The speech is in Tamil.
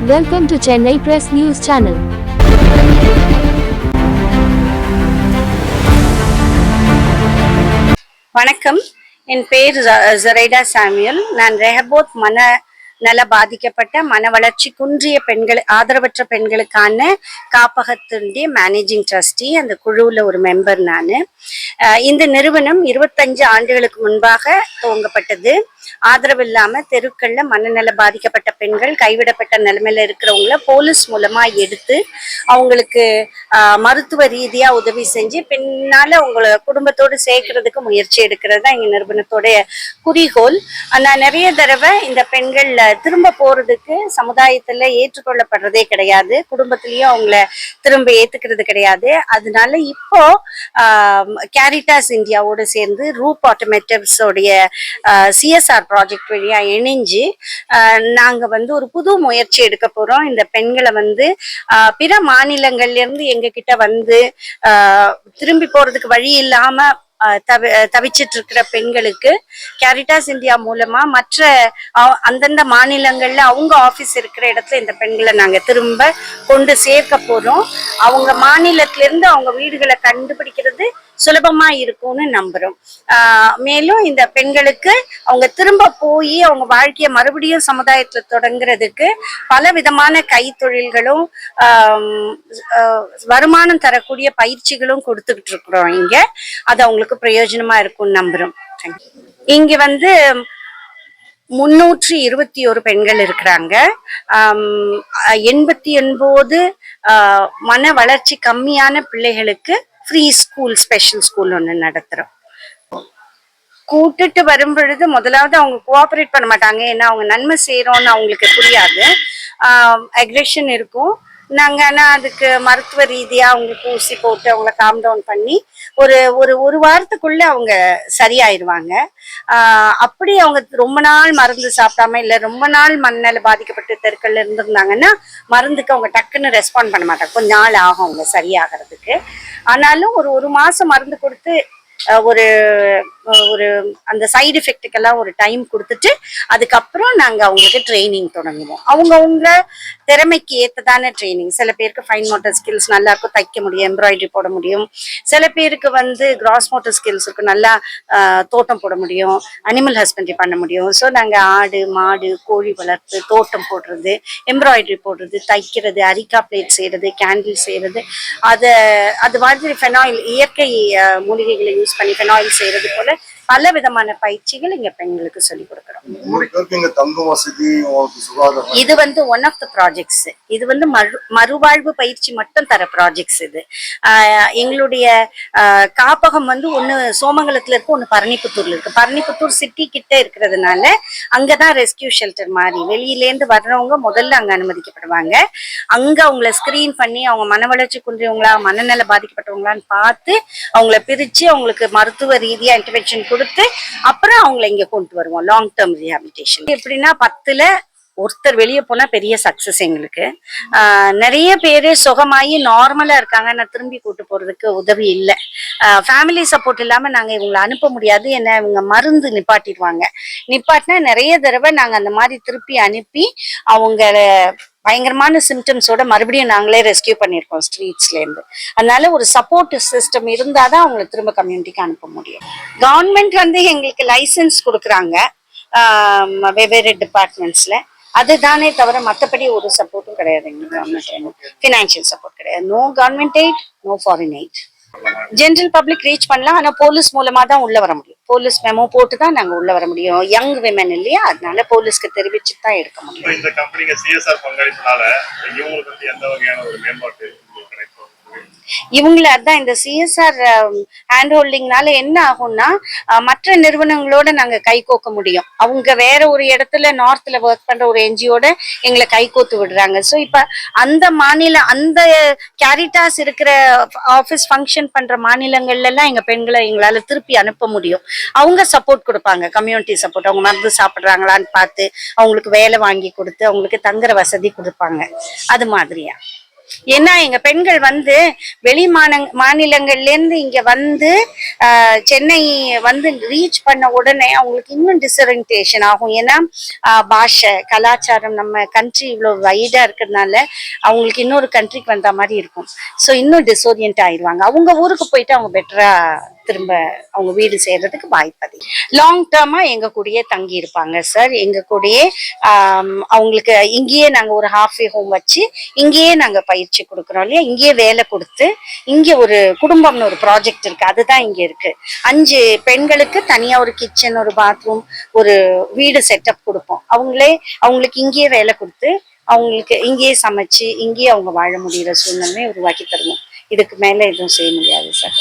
Welcome to Chennai Press News Channel. வணக்கம். என் பேர் ஜரைடா சாமுவேல். நான் ரெஹபோத் நல பாதிக்கப்பட்ட மன வளர்ச்சி குன்றிய பெண்கள் ஆதரவற்ற பெண்களுக்கான காப்பகத்தினுடைய மேனேஜிங் ட்ரஸ்டி. அந்த குழுவில் ஒரு மெம்பர் நான். இந்த நிறுவனம் 25 ஆண்டுகளுக்கு முன்பாக துவங்கப்பட்டது. ஆதரவு இல்லாம தெருக்கள்ல மனநல பாதிக்கப்பட்ட பெண்கள் கைவிடப்பட்ட நிலைமையில இருக்கிறவங்கள போலீஸ் மூலமா எடுத்து அவங்களுக்கு மருத்துவ ரீதியா உதவி செஞ்சு பின்னால உங்களை குடும்பத்தோடு சேர்க்கறதுக்கு முயற்சி எடுக்கிறது தான் எங்க நிறுவனத்தோடைய குறிக்கோள். நான் நிறைய தடவை இந்த பெண்கள் திரும்ப போறதுக்கு சமுதாயத்துல ஏற்றுக்கொள்ளப்படுறதே கிடையாது, குடும்பத்திலயும் அவங்கள திரும்ப ஏத்துக்கிறது கிடையாது. அதனால இப்போ கேரிட்டாஸ் இந்தியாவோடு சேர்ந்து ரூப் ஆட்டோமேட்டிவ்ஸ் உடைய சிஎஸ்ஆர் ப்ராஜெக்ட் வழியா இணைஞ்சு நாங்க ஒரு புது முயற்சி எடுக்க போறோம். இந்த பெண்களை பிற மாநிலங்கள்ல இருந்து எங்க கிட்ட திரும்பி போறதுக்கு வழி இல்லாம தவிச்சிட்டு இருக்கிற பெண்களுக்கு கேரிட்டாஸ் இந்தியா மூலமா மற்ற அந்தந்த மாநிலங்கள்ல அவங்க ஆபீஸ் இருக்கிற இடத்துல இந்த பெண்களை நாங்க திரும்ப கொண்டு சேர்க்க போறோம். அவங்க மாநிலத்தில இருந்து அவங்க வீடுகளை கண்டுபிடிக்கிறது சுலபமா இருக்கும்னு நம்புறோம். மேலும் இந்த பெண்களுக்கு அவங்க திரும்ப போய் அவங்க வாழ்க்கைய மறுபடியும் சமுதாயத்துல தொடங்குறதுக்கு பல விதமான கைத்தொழில்களும் வருமானம் தரக்கூடிய பயிற்சிகளும் கொடுத்துக்கிட்டு இருக்கிறோம் இங்க. அது அவங்களுக்கு பிரயோஜனமா இருக்கும்னு நம்புறோம். இங்க 321 பெண்கள் இருக்கிறாங்க. 89 மன வளர்ச்சி கம்மியான பிள்ளைகளுக்கு ஃப்ரீ ஸ்கூல், ஸ்பெஷல் ஸ்கூல் ஒன்று நடத்துறோம். கூட்டுட்டு வரும் பொழுது முதலாவது அவங்க கோஆபரேட் பண்ண மாட்டாங்க, ஏன்னா அவங்க நன்மை செய்யறோம்னு அவங்களுக்கு புரியாது. அக்ரெஷன் இருக்கும். நாங்க ஆனா அதுக்கு மருத்துவ ரீதியா அவங்களுக்கு ஊசி போட்டு அவங்கள காம் டவுன் பண்ணி ஒரு வாரத்துக்குள்ள அவங்க சரியாயிருவாங்க. அப்படி அவங்க ரொம்ப நாள் மருந்து சாப்பிடாம இல்ல ரொம்ப நாள் மண்ணால பாதிக்கப்பட்ட தெருக்கள்ல இருந்திருந்தாங்கன்னா மருந்துக்கு அவங்க டக்குன்னு ரெஸ்பாண்ட் பண்ண மாட்டாங்க, கொஞ்ச நாள் ஆகும் அவங்க சரியாகிறதுக்கு. ஆனாலும் ஒரு மாசம் மருந்து கொடுத்து ஒரு அந்த சைடு எஃபெக்டுக்கெல்லாம் ஒரு டைம் கொடுத்துட்டு அதுக்கப்புறம் நாங்க அவங்களுக்கு ட்ரைனிங் தொடங்குவோம். அவங்க திறமைக்கு ஏற்றதான ட்ரைனிங். சில பேருக்கு ஃபைன் மோட்டர் ஸ்கில்ஸ் நல்லா இருக்கும், தைக்க முடியும், எம்ப்ராய்டரி போட முடியும். சில பேருக்கு கிராஸ் மோட்டர் ஸ்கில்ஸ் இருக்கு, நல்லா தோட்டம் போட முடியும், அனிமல் ஹஸ்பண்டரி பண்ண முடியும். ஸோ நாங்க ஆடு மாடு கோழி வளர்ப்பு, தோட்டம் போடுறது, எம்ப்ராய்டரி போடுறது, தைக்கிறது, அரிக்கா பிளேட் செய்யறது, கேண்டில் செய்யறது, அது மாதிரி ஃபெனாயில் இயற்கை மூலிகைகளை யூஸ் பண்ணி ஃபெனாயில் செய்யறது போல பல விதமான பயிற்சிகள் இங்க பெண்களுக்கு சொல்லி கொடுக்கிறோம். இது ஒன் ஆஃப் த ப்ராஜெக்ட்ஸ். இது மறுவாழ்வு பயிற்சி மட்டும் தர ப்ராஜெக்ட்ஸ். இது எங்களுடைய காப்பகம் ஒண்ணு சோமங்கலத்துல இருக்கு, ஒண்ணு பரணிப்புத்தூர்ல இருக்கு. பரணிப்புத்தூர் சிட்டி கிட்ட இருக்கிறதுனால அங்கதான் ரெஸ்கியூ ஷெல்டர் மாதிரி வெளியிலேருந்து வர்றவங்க முதல்ல அங்க அனுமதிக்கப்படுவாங்க. அங்க அவங்கள ஸ்கிரீன் பண்ணி அவங்க மன வளர்ச்சி குன்றியவங்களா மனநல பாதிக்கப்பட்டவங்களான்னு பார்த்து அவங்கள பிரிச்சு அவங்களுக்கு மருத்துவ ரீதியா இன்டர்வென்ஷன் கொடுத்து அப்புறம் அவங்களை இங்க கொண்டு வருவோம். Long term rehabilitation. எப்படின்னா 10ல் ஒருத்தர் வெளியே போனா பெரிய சக்சஸ் எங்களுக்கு. நிறைய பேரு சுகமாயி நார்மலா இருக்காங்க, நான் திரும்பி கூட்டு போறதுக்கு உதவி இல்லை. ஃபேமிலி சப்போர்ட் இல்லாம நாங்க இவங்களை அனுப்ப முடியாது, என்ன இவங்க மருந்து நிப்பாட்டினா நிறைய தடவை நாங்க அந்த மாதிரி திருப்பி அனுப்பி அவங்கள பயங்கரமான சிம்டம்ஸோட மறுபடியும் நாங்களே ரெஸ்கியூ பண்ணியிருக்கோம் ஸ்ட்ரீட்ஸ்ல இருந்து. அதனால ஒரு சப்போர்ட் சிஸ்டம் இருந்தாதான் அவங்களை திரும்ப கம்யூனிட்டிக்கு அனுப்ப முடியும். கவர்மெண்ட் எங்களுக்கு லைசன்ஸ் கொடுக்குறாங்க வெவ்வேறு டிபார்ட்மெண்ட்ஸ்ல. அதுதானே தவிர மற்றபடி ஒரு சப்போர்ட்டும் கிடையாது எங்களுக்கு. கவர்மெண்ட் ஃபினான்ஷியல் சப்போர்ட் கிடையாது. No government aid, no foreign aid. General public reach பண்ணலாம், ஆனா போலீஸ் மூலமா தான் உள்ள வர முடியும். போலீஸ் மெமோ போட்டு தான் நாங்க உள்ள வர முடியும். யங் விமன் இல்லையா, அதனால போலீஸ்க்கு தெரிவிச்சு தான் எடுக்க முடியும். இந்த கம்பெனிங்க சிஎஸ்ஆர் பங்களிப்புனால இவங்களுக்கு எந்த வகையான ஒரு மேம்பாட்டு இவங்கள அதான் இந்த சிஎஸ்ஆர் ஹேண்ட் ஹோல்டிங்னால என்ன ஆகும்னா மற்ற நிறுவனங்களோட நாங்க கை கோக்க முடியும். அவங்க வேற ஒரு இடத்துல நார்த்ல ஒர்க் பண்ற ஒரு என்ஜிஓட எங்களை கை கோத்து விடுறாங்க. ஸோ இப்ப அந்த அந்த கேரிட்டாஸ் இருக்கிற ஆபீஸ் ஃபங்க்ஷன் பண்ற மாநிலங்கள்ல எல்லாம் எங்க பெண்களை எங்களால திருப்பி அனுப்ப முடியும். அவங்க சப்போர்ட் கொடுப்பாங்க, கம்யூனிட்டி சப்போர்ட். அவங்க மருந்து சாப்பிடுறாங்களான்னு பார்த்து அவங்களுக்கு வேலை வாங்கி கொடுத்து அவங்களுக்கு தங்குற வசதி கொடுப்பாங்க. அது மாதிரியா ஏன்னா எங்க பெண்கள் வந்து வெளி மாநிலங்கள்ல இருந்து இங்க வந்து சென்னை வந்து ரீச் பண்ண உடனே அவங்களுக்கு இன்னும் டிஸ்ஓரியன்டேஷன் ஆகும். ஏன்னா பாஷை கலாச்சாரம் நம்ம கண்ட்ரி இவ்வளவு வைடா இருக்கிறதுனால அவங்களுக்கு இன்னொரு கண்ட்ரிக்கு வந்த மாதிரி இருக்கும். ஸோ இன்னும் டிஸ்ஓரியன்ட் ஆயிடுவாங்க. அவங்க ஊருக்கு போயிட்டு அவங்க பெட்டரா திரும்ப அவங்க வீடு சேர்றதுக்கு வாய்ப்பு லாங் டேர்மா எங்க கூடயே தங்கி இருப்பாங்க சார். எங்க கூடயே அவங்களுக்கு இங்கேயே நாங்க ஒரு ஹாஃப் டே ஹோம் வச்சு இங்கேயே நாங்க பயிற்சி கொடுக்குறோம் இல்லையா. இங்கேயே வேலை கொடுத்து இங்கே ஒரு குடும்பம்னு ஒரு ப்ராஜெக்ட் இருக்கு, அதுதான் இங்க இருக்கு. 5 பெண்களுக்கு தனியா ஒரு கிச்சன், ஒரு பாத்ரூம், ஒரு வீடு செட்டப் கொடுப்போம். அவங்களுக்கு இங்கேயே வேலை கொடுத்து அவங்களுக்கு இங்கேயே சமைச்சு இங்கேயே அவங்க வாழ முடிகிற சூழ்நிலையை உருவாக்கி தருவோம். இதுக்கு மேல எதுவும் செய்ய முடியாது சார்.